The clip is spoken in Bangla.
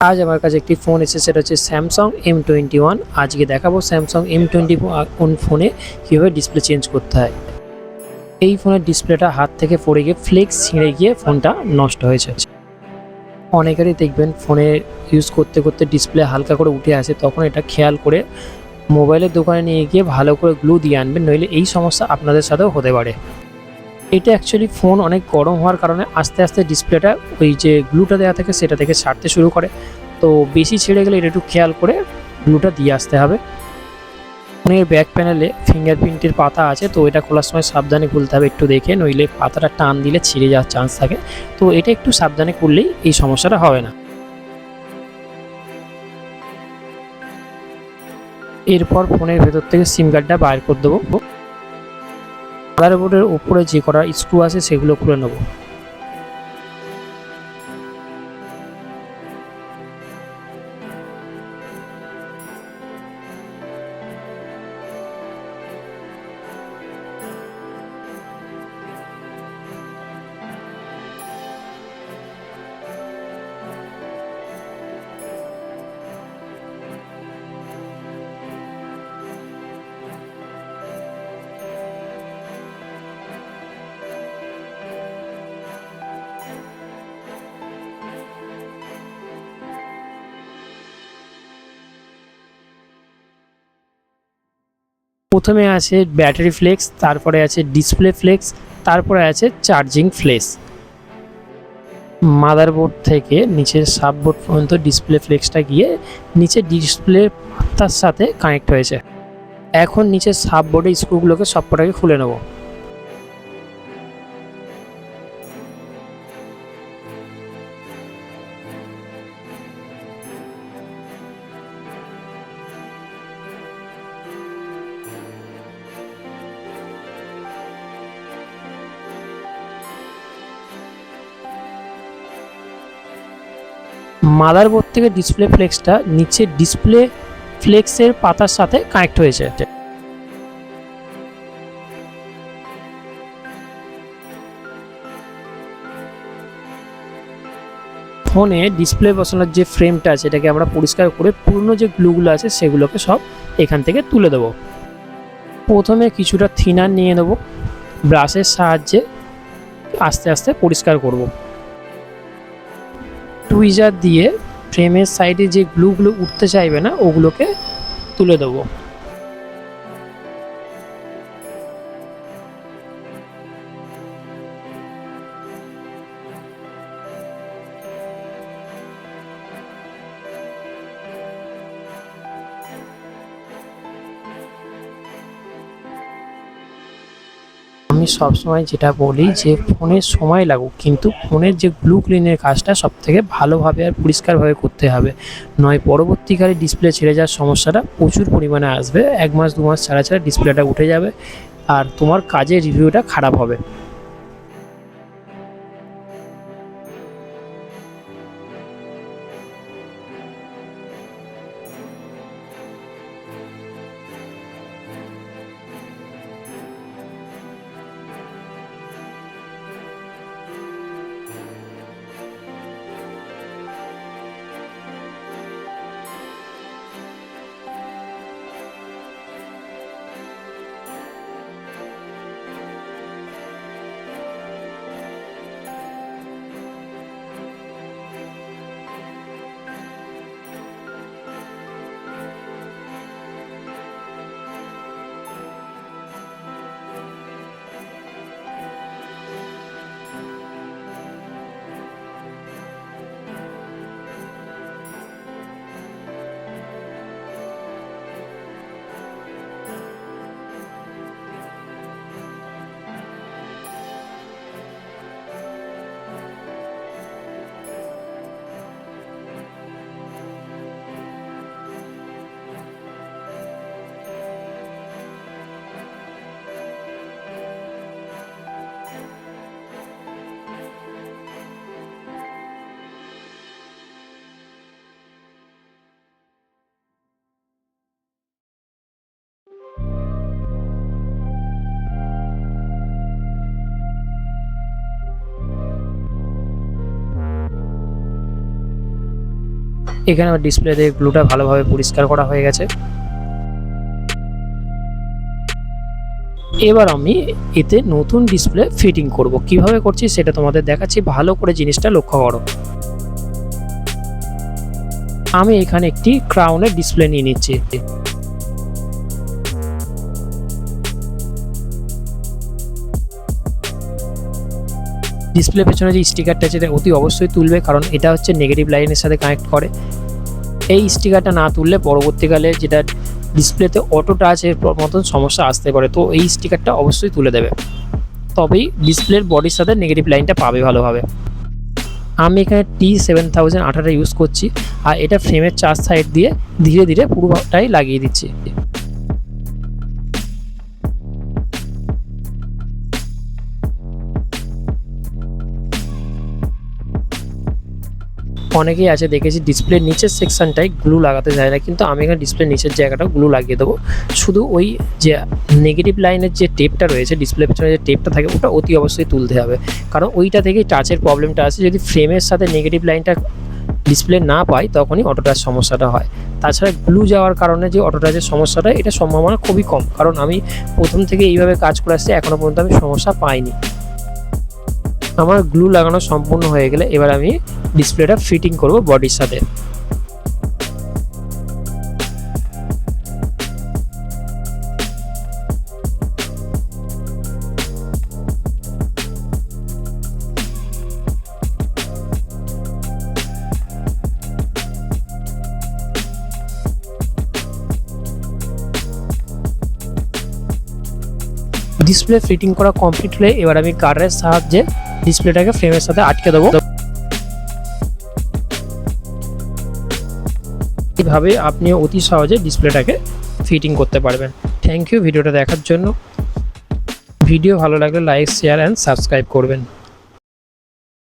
আজ আমার কাছে একটি ফোন এসেছে, সেটা হচ্ছে স্যামসাং M21। আজকে দেখাবো স্যামসাং M21 ফোনে কীভাবে ডিসপ্লে চেঞ্জ করতে হয়। এই ফোনের ডিসপ্লেটা হাত থেকে পড়ে গিয়ে ফ্লেক্স ছিঁড়ে গিয়ে ফোনটা নষ্ট হয়েছে। অনেকেরই দেখবেন ফোনে ইউজ করতে করতে ডিসপ্লে হালকা করে উঠে আসে, তখন এটা খেয়াল করে মোবাইলের দোকানে নিয়ে গিয়ে ভালো করে গ্লু দিয়ে আনবেন, নইলে এই সমস্যা আপনাদের সাথেও হতে পারে। এটা অ্যাকচুয়ালি ফোন অনেক গরম হওয়ার কারণে আস্তে আস্তে ডিসপ্লেটা ওই যে গ্লুটা দেওয়া থাকে সেটা থেকে ছাড়তে শুরু করে। তো বেশি ছেড়ে গেলে এটা একটু খেয়াল করে গ্লুটা দিয়ে আসতে হবে। ফোনের ব্যাক প্যানেলে ফিঙ্গারপ্রিন্টের পাতা আছে, তো এটা খোলার সময় সাবধানে খুলতে হবে, একটু দেখে, নইলে পাতাটা টান দিলে ছিঁড়ে যাওয়ার চান্স থাকে। তো এটা একটু সাবধানে করলেই এই সমস্যাটা হবে না। এরপর ফোনের ভেতর থেকে সিম কার্ডটা বাইর করে দেবো। মাদারবোর্ডের উপরে যে কটা স্ক্রু আছে সেগুলো খুলে নেবো। প্রথমে আছে ব্যাটারি ফ্লেক্স, তারপরে আছে ডিসপ্লে ফ্লেক্স, তারপরে আছে চার্জিং ফ্লেক্স। মাদারবোর্ড থেকে নিচের সাববোর্ড পর্যন্ত ডিসপ্লে ফ্লেক্সটা গিয়ে নিচে ডিসপ্লে পাতার সাথে কানেক্ট হয়েছে। এখন নিচের সাববোর্ডের স্ক্রুগুলোকে সবকটাকে খুলে নেব। মাদারবোর্ড থেকে ডিসপ্লে ফ্লেক্সটা নিচে ডিসপ্লে ফ্লেক্সের পাতার সাথে কানেক্ট হয়েছে। ফোনে ডিসপ্লে বসানোর যে ফ্রেমটা আছে এটাকে আমরা পরিষ্কার করে পুরনো যে গ্লুগুলো আছে সেগুলোকে সব এখান থেকে তুলে দেবো। প্রথমে কিছুটা থিনার নিয়ে নেব, ব্রাশের সাহায্যে আস্তে আস্তে পরিষ্কার করব। টুইজার দিয়ে ফ্রেমের সাইডে যে গ্লুগুলো উঠতে চাইবে না ওগুলোকে তুলে দেবো। আমি সবসময় যেটা বলি যে ফোনের সময় লাগুক, কিন্তু ফোনের যে ব্লু ক্লিনের কাজটা সব থেকে ভালোভাবে আর পরিষ্কারভাবে করতে হবে, নয় পরবর্তীকালে ডিসপ্লে ছেড়ে যাওয়ার সমস্যাটা প্রচুর পরিমাণে আসবে। 1 মাস 2 মাস ছাড়া ছাড়া ডিসপ্লেটা উঠে যাবে আর তোমার কাজের রিভিউটা খারাপ হবে। এখানে আমার ডিসপ্লেতে গ্লুটা ভালোভাবে পরিষ্কার করা হয়ে গেছে। এবার আমি এতে নতুন ডিসপ্লে ফিটিং করব। কিভাবে করছি সেটা তোমাদের দেখাচ্ছি, ভালো করে জিনিসটা লক্ষ্য করো। আমি এখানে একটি ক্রাউনের ডিসপ্লে নিয়ে নিচ্ছি। ডিসপ্লে পেছনে যে স্টিকারটা আছে এটা অতি অবশ্যই তুলবে, কারণ এটা হচ্ছে নেগেটিভ লাইনের সাথে কানেক্ট করে। এই স্টিকারটা না তুললে পরবর্তীকালে যেটা ডিসপ্লেতে অটো টাচের মতন সমস্যা আসতে পারে, তো এই স্টিকারটা অবশ্যই তুলে দেবে, তবেই ডিসপ্লের বডির সাথে নেগেটিভ লাইনটা পাবে ভালোভাবে। আমি এখানে T7018 ইউজ করছি, আর এটা ফ্রেমের চার সাইড দিয়ে ধীরে ধীরে পুরোটাই লাগিয়ে দিচ্ছি। অনেকেই আছে দেখেছি ডিসপ্লের নিচের সেকশনটাই গ্লু লাগাতে যায় না, কিন্তু আমি এখানে ডিসপ্লের নিচের জায়গাটা গ্লু লাগিয়ে দেবো। শুধু ওই যে নেগেটিভ লাইনের যে টেপটা রয়েছে, ডিসপ্লের পেছনে যে টেপটা থাকে ওটা অতি অবশ্যই তুলতে হবে, কারণ ওইটা থেকেই টাচের প্রবলেমটা আসে। যদি ফ্রেমের সাথে নেগেটিভ লাইনটা ডিসপ্লে না পাই তখনই অটো টাচ সমস্যাটা হয়। তাছাড়া গ্লু যাওয়ার কারণে যে অটো টাচের সমস্যাটা, এটা সম্ভাবনা খুবই কম, কারণ আমি প্রথম থেকে এইভাবে কাজ করে আসছি, এখনও পর্যন্ত আমি সমস্যা পাইনি। আমার গ্লু লাগানো সম্পূর্ণ হয়ে গেলে এবার আমি ডিসপ্লেটা ফিটিং করব বডির সাথে। ডিসপ্লে ফিটিং করা কমপ্লিট হলে এবার আমি কারের সাহায্যে ডিসপ্লেটাকে ফ্রেমের সাথে আটকে দেবো। এইভাবে আপনি অতি সহজে ডিসপ্লেটাকে ফিটিং করতে পারবেন। থ্যাংক ইউ ভিডিওটা দেখার জন্য। ভিডিও ভালো লাগলে লাইক, শেয়ার অ্যান্ড সাবস্ক্রাইব করবেন।